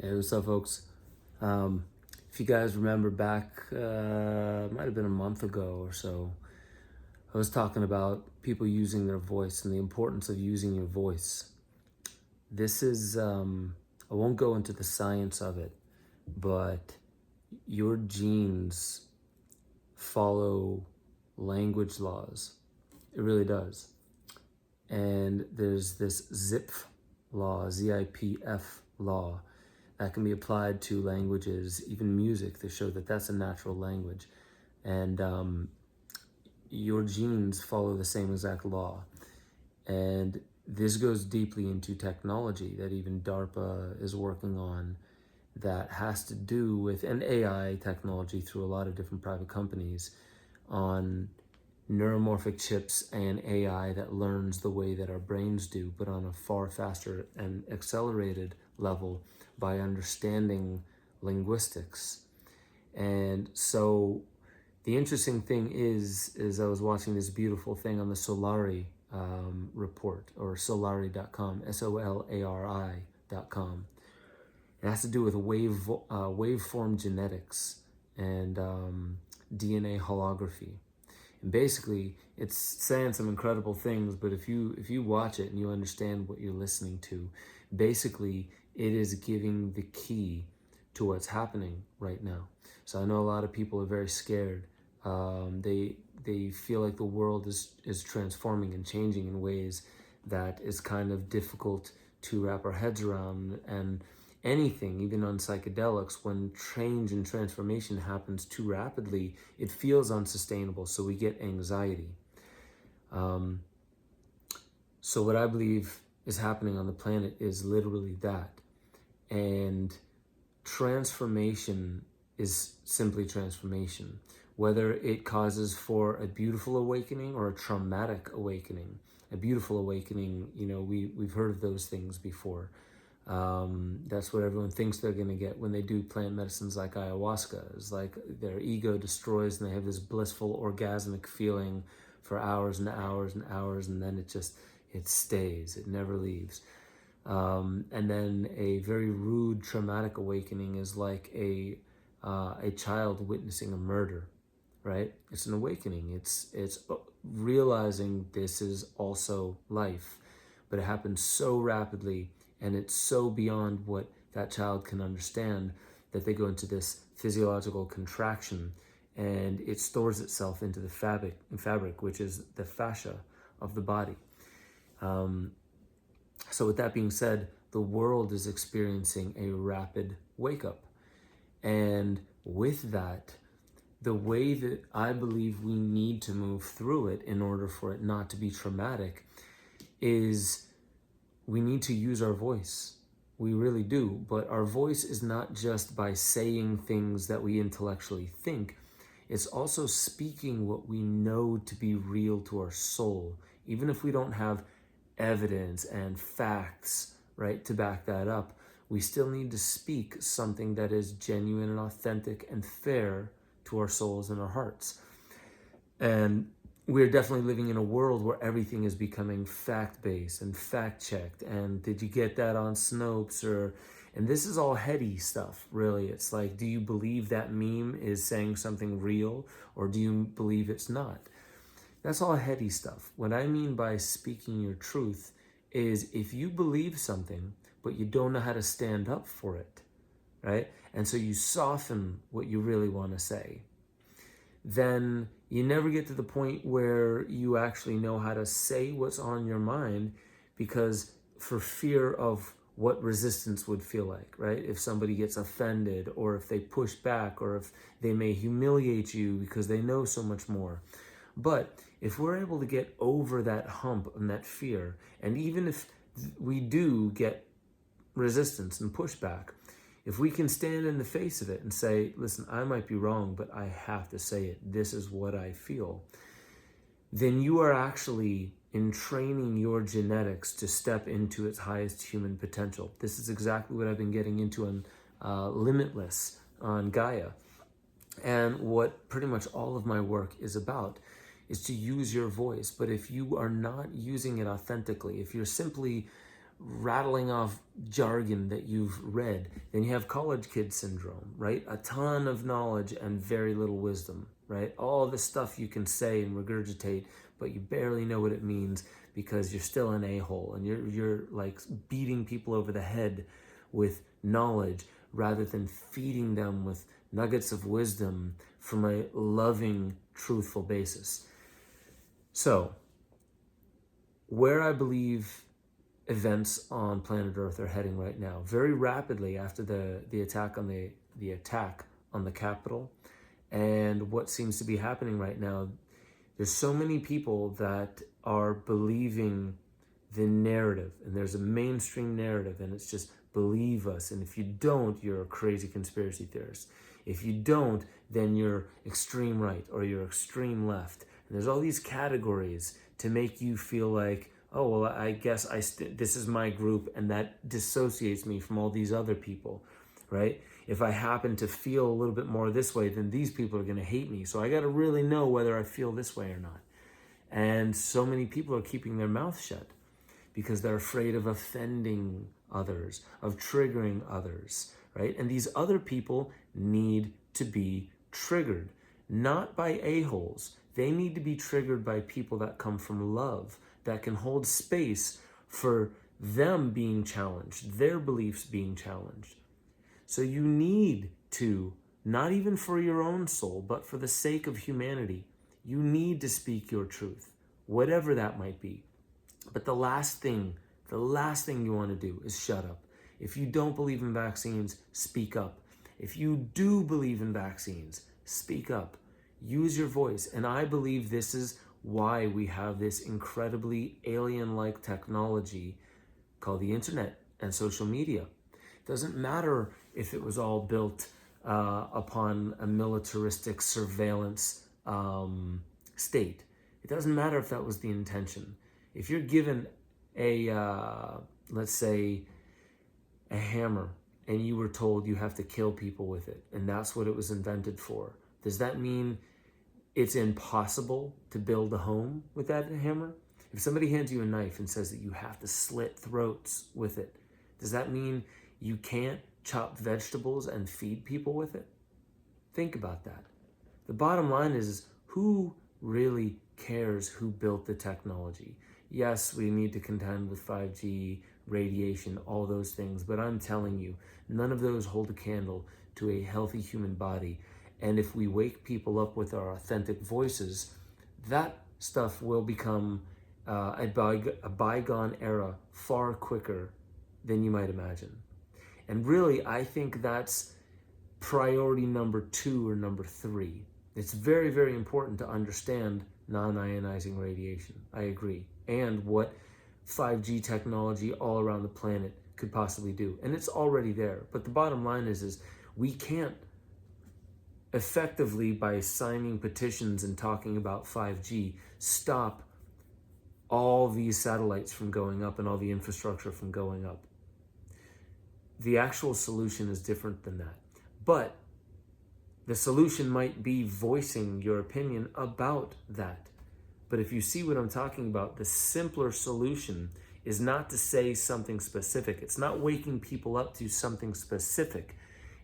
Hey, what's up, folks? If you guys remember back, might have been a month ago or so, I was talking about people using their voice and the importance of using your voice. This is, I won't go into the science of it, but your genes follow language laws. It really does. And there's this ZIPF law, ZIPF law, that can be applied to languages, even music, to show that that's a natural language. And your genes follow the same exact law. And this goes deeply into technology that even DARPA is working on, that has to do with, and AI technology through a lot of different private companies, on neuromorphic chips and AI that learns the way that our brains do, but on a far faster and accelerated level by understanding linguistics. And so the interesting thing is I was watching this beautiful thing on the Solari report, or solari.com, SOLARI.com. It has to do with waveform genetics and DNA holography. And basically, it's saying some incredible things, but if you watch it and you understand what you're listening to, basically it is giving the key to what's happening right now. So I know a lot of people are very scared. They feel like the world is transforming and changing in ways that is kind of difficult to wrap our heads around. And anything, even on psychedelics, when change and transformation happens too rapidly, it feels unsustainable, so we get anxiety. So what I believe is happening on the planet is literally that. And transformation is simply transformation, whether it causes for a beautiful awakening or a traumatic awakening. A beautiful awakening, we've heard of those things before. That's what everyone thinks they're going to get when they do plant medicines like ayahuasca. It's like their ego destroys and they have this blissful orgasmic feeling for hours and hours and hours, and then it stays, it never leaves. And then a very rude traumatic awakening is like a child witnessing a murder, right? It's an awakening. It's realizing this is also life, but it happens so rapidly and it's so beyond what that child can understand that they go into this physiological contraction, and it stores itself into the fabric, which is the fascia of the body. So with that being said, the world is experiencing a rapid wake up. And with that, the way that I believe we need to move through it in order for it not to be traumatic is we need to use our voice. We really do. But our voice is not just by saying things that we intellectually think. It's also speaking what we know to be real to our soul, even if we don't have evidence and facts, right, to back that up. We still need to speak something that is genuine and authentic and fair to our souls and our hearts. And we're definitely living in a world where everything is becoming fact-based and fact-checked. And did you get that on Snopes? And this is all heady stuff, really. It's like, do you believe that meme is saying something real, or do you believe it's not? That's all heady stuff. What I mean by speaking your truth is if you believe something, but you don't know how to stand up for it, right? And so you soften what you really want to say, then you never get to the point where you actually know how to say what's on your mind, because for fear of what resistance would feel like, right? If somebody gets offended, or if they push back, or if they may humiliate you because they know so much more. But if we're able to get over that hump and that fear, and even if we do get resistance and pushback, if we can stand in the face of it and say, listen, I might be wrong, but I have to say it. This is what I feel. Then you are actually entraining your genetics to step into its highest human potential. This is exactly what I've been getting into on Limitless on Gaia. And what pretty much all of my work is about is to use your voice. But if you are not using it authentically, if you're simply rattling off jargon that you've read. Then you have college kid syndrome, right? A ton of knowledge and very little wisdom, right? All the stuff you can say and regurgitate, but you barely know what it means because you're still an a-hole and you're like beating people over the head with knowledge rather than feeding them with nuggets of wisdom from a loving, truthful basis. So, where I believe events on planet Earth are heading right now, very rapidly after the attack on the Capitol, and what seems to be happening right now, there's so many people that are believing the narrative, and there's a mainstream narrative, and it's just believe us, and if you don't, you're a crazy conspiracy theorist. If you don't, then you're extreme right or you're extreme left. And there's all these categories to make you feel like, oh, well, I guess this is my group, and that dissociates me from all these other people, right? If I happen to feel a little bit more this way, then these people are going to hate me. So I got to really know whether I feel this way or not. And so many people are keeping their mouth shut because they're afraid of offending others, of triggering others, right? And these other people need to be triggered, not by a-holes. They need to be triggered by people that come from love, that can hold space for them being challenged, their beliefs being challenged. So you need to, not even for your own soul, but for the sake of humanity, you need to speak your truth, whatever that might be. But the last thing you want to do is shut up. If you don't believe in vaccines, speak up. If you do believe in vaccines, speak up. Use your voice. And I believe this is why we have this incredibly alien-like technology called the internet and social media. It doesn't matter if it was all built upon a militaristic surveillance state. It doesn't matter if that was the intention. If you're given let's say, a hammer, and you were told you have to kill people with it, and that's what it was invented for, does that mean it's impossible to build a home with that hammer? If somebody hands you a knife and says that you have to slit throats with it, does that mean you can't chop vegetables and feed people with it? Think about that. The bottom line is who really cares who built the technology? Yes, we need to contend with 5G, radiation, all those things, but I'm telling you, none of those hold a candle to a healthy human body. And if we wake people up with our authentic voices, that stuff will become a bygone era far quicker than you might imagine. And really, I think that's priority number 2 or number 3. It's very, very important to understand non-ionizing radiation. I agree. And what 5G technology all around the planet could possibly do. And it's already there. But the bottom line is we can't effectively, by signing petitions and talking about 5G, stop all these satellites from going up and all the infrastructure from going up. The actual solution is different than that. But the solution might be voicing your opinion about that. But if you see what I'm talking about, the simpler solution is not to say something specific. It's not waking people up to something specific.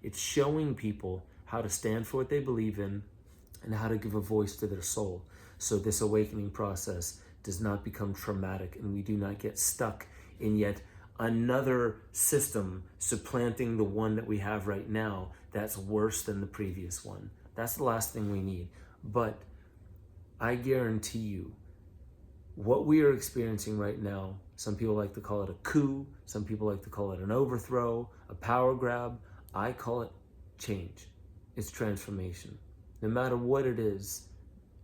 It's showing people how to stand for what they believe in and how to give a voice to their soul. So this awakening process does not become traumatic and we do not get stuck in yet another system supplanting the one that we have right now that's worse than the previous one. That's the last thing we need. But I guarantee you, what we are experiencing right now, some people like to call it a coup, some people like to call it an overthrow, a power grab. I call it change. It's transformation. No matter what it is,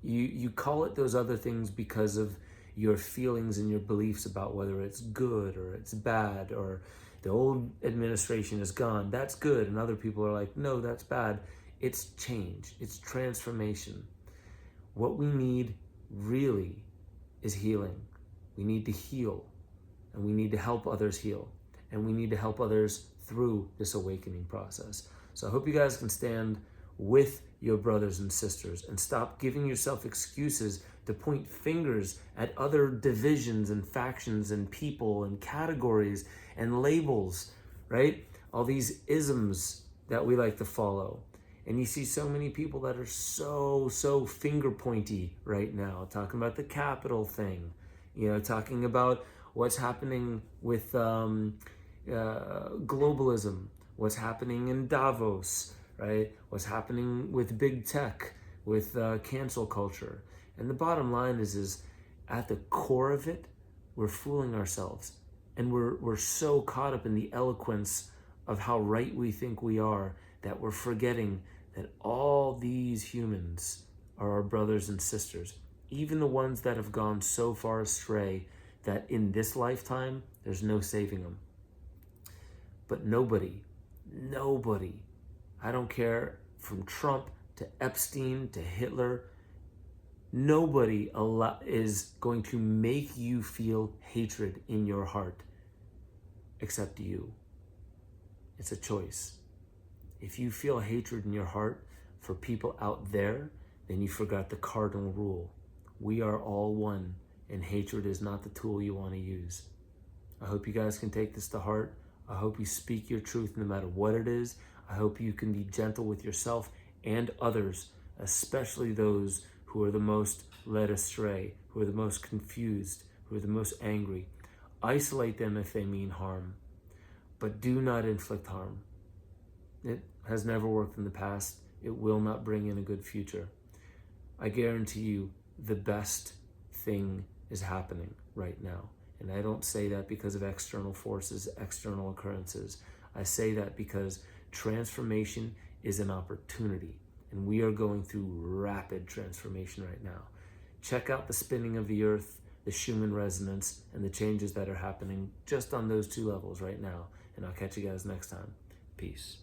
you call it those other things because of your feelings and your beliefs about whether it's good or it's bad or the old administration is gone. That's good. And other people are like, no, that's bad. It's change. It's transformation. What we need really is healing. We need to heal, and we need to help others heal, and we need to help others through this awakening process. So I hope you guys can stand with your brothers and sisters and stop giving yourself excuses to point fingers at other divisions and factions and people and categories and labels, right? All these isms that we like to follow. And you see so many people that are so finger pointy right now, talking about the capital thing, talking about what's happening with globalism, what's happening in Davos, right? What's happening with big tech, with cancel culture. And the bottom line is at the core of it, we're fooling ourselves. And we're so caught up in the eloquence of how right we think we are that we're forgetting that all these humans are our brothers and sisters, even the ones that have gone so far astray that in this lifetime, there's no saving them. But nobody, I don't care from Trump to Epstein to Hitler, nobody is going to make you feel hatred in your heart except you. It's a choice. If you feel hatred in your heart for people out there, then you forgot the cardinal rule. We are all one, and hatred is not the tool you want to use. I hope you guys can take this to heart. I hope you speak your truth no matter what it is. I hope you can be gentle with yourself and others, especially those who are the most led astray, who are the most confused, who are the most angry. Isolate them if they mean harm, but do not inflict harm. It has never worked in the past. It will not bring in a good future. I guarantee you the best thing is happening right now. And I don't say that because of external forces, external occurrences. I say that because transformation is an opportunity. And we are going through rapid transformation right now. Check out the spinning of the earth, the Schumann resonance, and the changes that are happening just on those two levels right now. And I'll catch you guys next time. Peace.